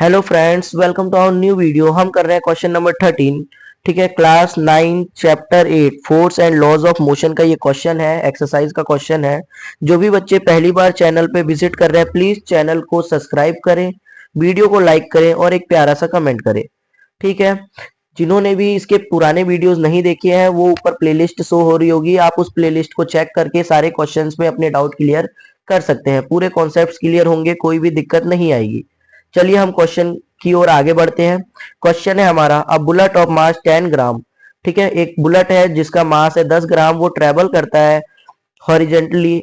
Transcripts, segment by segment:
Hello friends, welcome to our new video. हम कर रहे हैं क्वेश्चन नंबर 13। ठीक है, class 9 chapter 8 force and laws of motion का ये क्वेश्चन है, एक्सरसाइज का क्वेश्चन है। जो भी बच्चे पहली बार चैनल पे विजिट कर रहे हैं, प्लीज चैनल को सब्सक्राइब करें, वीडियो को लाइक करें और एक प्यारा सा कमेंट करें। ठीक है, जिन्होंने भी इसके पुराने वीडियोस नहीं देखे हैं, वो ऊपर प्लेलिस्ट शो हो रही होगी, आप उस प्लेलिस्ट को चेक करके सारे क्वेश्चंस में अपने डाउट क्लियर कर सकते हैं। पूरे कॉन्सेप्ट्स क्लियर होंगे, कोई भी दिक्कत नहीं आएगी। चलिए हम क्वेश्चन की ओर आगे बढ़ते हैं। क्वेश्चन है हमारा, अ बुलेट ऑफ मास 10 ग्राम। ठीक है, एक बुलेट है जिसका मास है 10 ग्राम, वो ट्रेवल करता है horizontally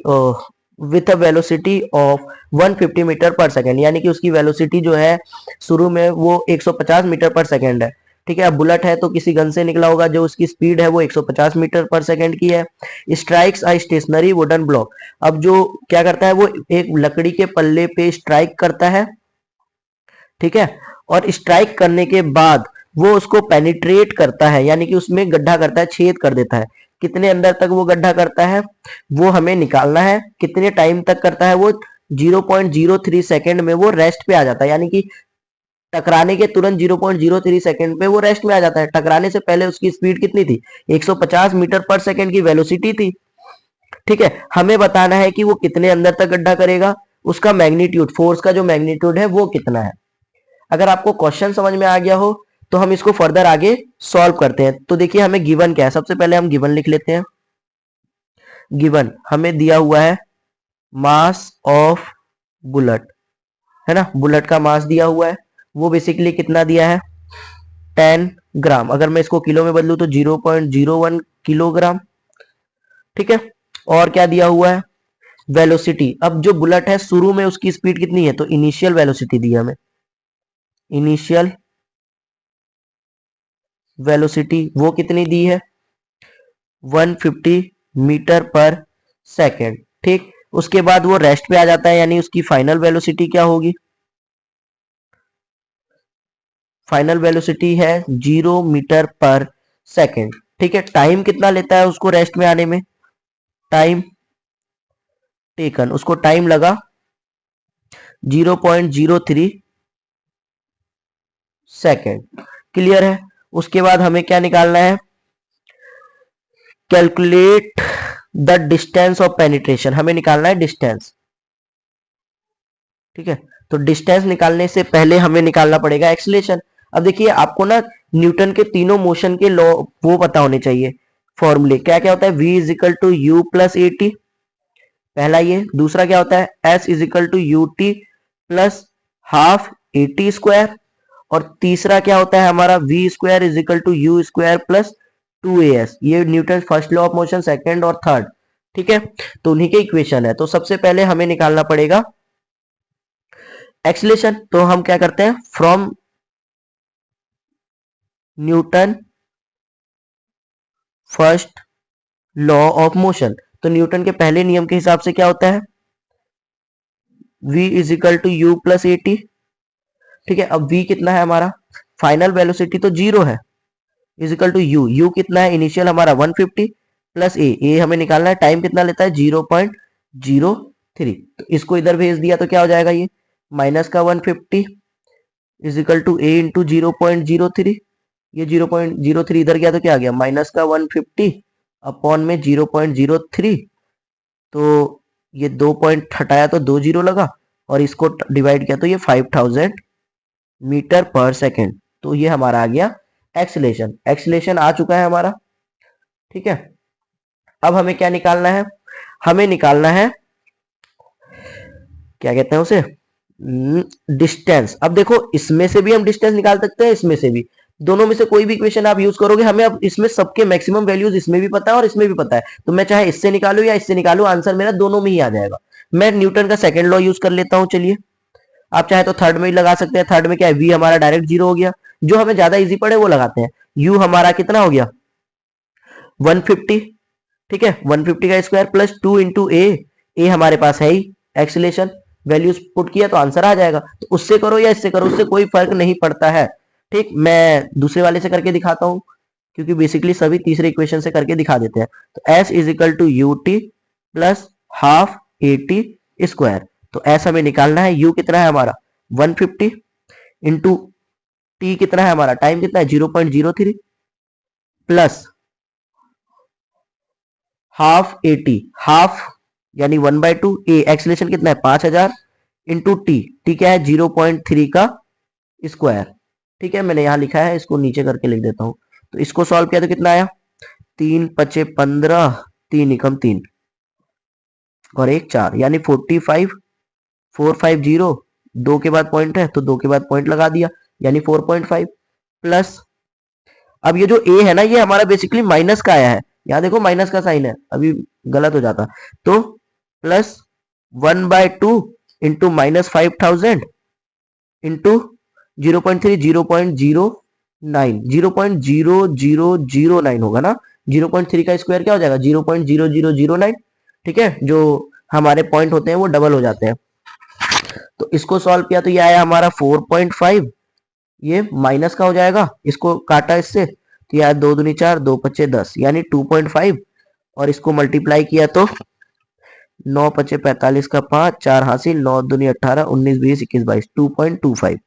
with a velocity of 150 metre पर सेकेंड, यानी कि उसकी वेलोसिटी जो है शुरू में वो 150 मीटर पर सेकेंड है। ठीक है, अब बुलेट है तो किसी गन से निकला होगा, जो उसकी स्पीड है वो 150 मीटर पर सेकेंड की है। Strikes a stationary wooden block. अब जो क्या करता है, वो एक लकड़ी के पल्ले पे स्ट्राइक करता है। ठीक है, और स्ट्राइक करने के बाद वो उसको पेनिट्रेट करता है, यानी कि उसमें गड्ढा करता है, छेद कर देता है। कितने अंदर तक वो गड्ढा करता है वो हमें निकालना है। कितने टाइम तक करता है वो, 0.03 सेकेंड में वो रेस्ट पे आ जाता है, यानी कि टकराने के तुरंत 0.03 सेकेंड पे वो रेस्ट में आ जाता है। टकराने से पहले उसकी स्पीड कितनी थी, 150 मीटर पर सेकेंड की वेलोसिटी थी। ठीक है, हमें बताना है कि वो कितने अंदर तक गड्ढा करेगा, उसका मैग्नीट्यूड, फोर्स का जो मैग्नीट्यूड है वो कितना है। अगर आपको क्वेश्चन समझ में आ गया हो तो हम इसको फर्दर आगे सॉल्व करते हैं। तो देखिए हमें गिवन क्या है, सबसे पहले हम गिवन लिख लेते हैं। गिवन हमें दिया हुआ है मास ऑफ बुलेट, है ना। बुलेट का मास दिया हुआ है, वो बेसिकली कितना दिया है, 10 ग्राम। अगर मैं इसको किलो में बदलूं तो 0.01 किलोग्राम। ठीक है, और क्या दिया हुआ है, वेलोसिटी। अब जो बुलेट है शुरू में उसकी स्पीड कितनी है, तो इनिशियल वेलोसिटी दी है हमें। इनिशियल वेलोसिटी वो कितनी दी है, 150 मीटर पर सेकेंड। ठीक, उसके बाद वो रेस्ट पे आ जाता है, यानी उसकी फाइनल वेलोसिटी क्या होगी, फाइनल वेलोसिटी है 0 मीटर पर सेकेंड। ठीक है, टाइम कितना लेता है उसको रेस्ट में आने में, टाइम टेकन, उसको टाइम लगा 0.03 सेकेंड। क्लियर है। उसके बाद हमें क्या निकालना है, calculate the distance of penetration, हमें निकालना है डिस्टेंस। ठीक है, तो डिस्टेंस निकालने से पहले हमें निकालना पड़ेगा एक्सीलरेशन। अब देखिए आपको ना न्यूटन के तीनों मोशन के लॉ वो पता होने चाहिए, फॉर्मूले क्या क्या होता है, v is equal to U plus A T, पहला ये। दूसरा क्या होता है, s is equal to U T plus half A T square. और तीसरा क्या होता है हमारा, v square is equal to U square plus 2as। ये Newton first law of motion, second और थर्ड। ठीक है, तो उन्हीं के इक्वेशन है। तो सबसे पहले हमें निकालना पड़ेगा एक्सीलरेशन। तो हम क्या करते हैं, from Newton first law of motion, तो न्यूटन के पहले नियम के हिसाब से क्या होता है, v is equal to U plus A T. ठीक है, अब v कितना है हमारा, फाइनल वेलोसिटी तो जीरो है, is equal to U, U कितना है इनिशियल हमारा 150 प्लस ए हमें निकालना है, टाइम कितना लेता है 0.03। तो इसको इधर भेज दिया तो क्या हो जाएगा, ये माइनस का 150 is equal to A into 0.03। ये 0.03 इधर गया तो क्या आ गया, माइनस का 150 अपॉन में 0.03। तो ये 2 पॉइंट हटाया तो 2 जीरो लगा, और इसको डिवाइड किया तो ये 5000 मीटर पर सेकेंड। तो ये हमारा आ गया एक्सीलरेशन। एक्सीलरेशन आ चुका है हमारा। ठीक है, अब हमें क्या निकालना है, हमें निकालना है, क्या कहते हैं उसे, डिस्टेंस। अब देखो इसमें से भी हम डिस्टेंस निकाल सकते हैं, इसमें से भी, दोनों में से कोई भी इक्वेशन आप यूज करोगे, हमें अब इसमें सबके मैक्सिमम वैल्यूज इसमें भी पता है और इसमें भी पता है, तो मैं चाहे इससे निकालू या इससे निकालू, आंसर मेरा दोनों में ही आ जाएगा। मैं न्यूटन का सेकंड लॉ यूज कर लेता हूं। चलिए, आप चाहे तो थर्ड में ही लगा सकते हैं। थर्ड में क्या है, वी हमारा डायरेक्ट जीरो हो गया, जो हमें ज्यादा इजी पड़े वो लगाते हैं। यू हमारा कितना हो गया, 150। ठीक है, 150 का स्क्वायर प्लस 2 इंटू ए हमारे पास है ही एक्सीलरेशन, वैल्यूज पुट किया तो आंसर आ जाएगा। तो उससे करो या इससे करो, उससे कोई फर्क नहीं पड़ता है। ठीक, मैं दूसरे वाले से करके दिखाता हूं, क्योंकि बेसिकली सभी तीसरे इक्वेशन से करके दिखा देते हैं। तो s is equal to U T plus half A T square. तो s हमें निकालना है, u कितना है हमारा 150, इंटू टी कितना है हमारा, टाइम कितना है 0.03 प्लस हाफ एटी, हाफ यानी 1/2, ए एक्सीलरेशन कितना है 5000 इंटू टी क्या है 0.3 का स्क्वायर। ठीक है, मैंने यहां लिखा है, इसको नीचे करके लिख देता हूं। तो इसको सॉल्व किया तो कितना आया, 3 पचे 15, 3 एकम 3 और 1 4 यानी 45 450, 2 के बाद पॉइंट है तो 2 के बाद पॉइंट लगा दिया यानी 4.5 प्लस, अब ये जो ए है ना ये हमारा बेसिकली माइनस का आया है, यहां देखो माइनस का साइन है, अभी गलत हो जाता, तो प्लस 1/2 इंटू -5000 इंटू 0.3 0.09 0.0009 होगा ना, 0.3 का स्क्वायर क्या हो जाएगा 0.0009। ठीक है, जो हमारे पॉइंट होते हैं वो डबल हो जाते हैं। तो इसको सॉल्व किया तो ये आया हमारा 4.5, ये माइनस का हो जाएगा, इसको काटा इससे तो यह 2 दूनी 4 2 पच्चे 10 यानी 2.5 और इसको मल्टीप्लाई किया तो 9 पच्चे 45 का 5 4 हासिल 9 दूनी 18 19 20 21 22 2.25।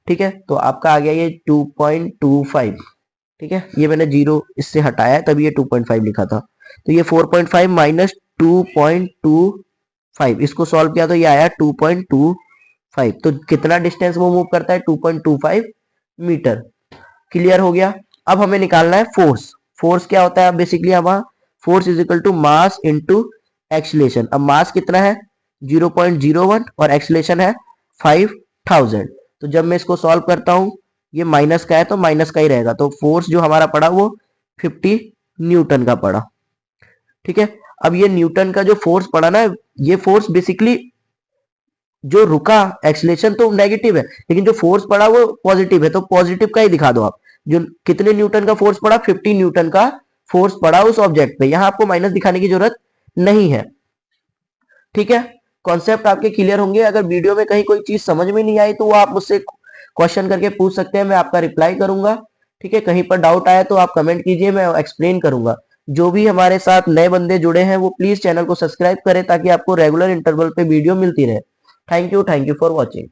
ठीक है, तो आपका आ गया ये 2.25। ठीक है, ये मैंने जीरो इससे हटाया तभी ये 2.5 लिखा था, तो ये 4.5 माइनस 2.25, इसको सॉल्व किया तो ये आया 2.25। तो कितना डिस्टेंस वो मूव करता है 2.25 मीटर। क्लियर हो गया। अब हमें निकालना है फोर्स। फोर्स क्या होता है बेसिकली, हमारा force is equal to mass into acceleration. अब मास कितना है 0.01 और एक्सीलरेशन है 5000। तो जब मैं इसको सॉल्व करता हूं ये माइनस का है तो माइनस का ही रहेगा, तो फोर्स जो हमारा पड़ा वो 50 न्यूटन का पड़ा। ठीक है, अब ये न्यूटन का जो फोर्स पड़ा ना, ये फोर्स बेसिकली जो रुका, एक्सीलरेशन तो नेगेटिव है लेकिन जो फोर्स पड़ा वो पॉजिटिव है, तो पॉजिटिव का ही दिखा दो आप। जो कितने न्यूटन का फोर्स पड़ा 50 न्यूटन का फोर्स पड़ा उस ऑब्जेक्ट पे, यहां आपको माइनस दिखाने की जरूरत नहीं है। ठीक है, कॉन्सेप्ट आपके क्लियर होंगे। अगर वीडियो में कहीं कोई चीज समझ में नहीं आई तो वो आप मुझसे क्वेश्चन करके पूछ सकते हैं, मैं आपका रिप्लाई करूंगा। ठीक है, कहीं पर डाउट आया तो आप कमेंट कीजिए, मैं एक्सप्लेन करूंगा। जो भी हमारे साथ नए बंदे जुड़े हैं वो प्लीज चैनल को सब्सक्राइब करें ताकि आपको रेगुलर इंटरवल पे वीडियो मिलती रहे। Thank you for watching.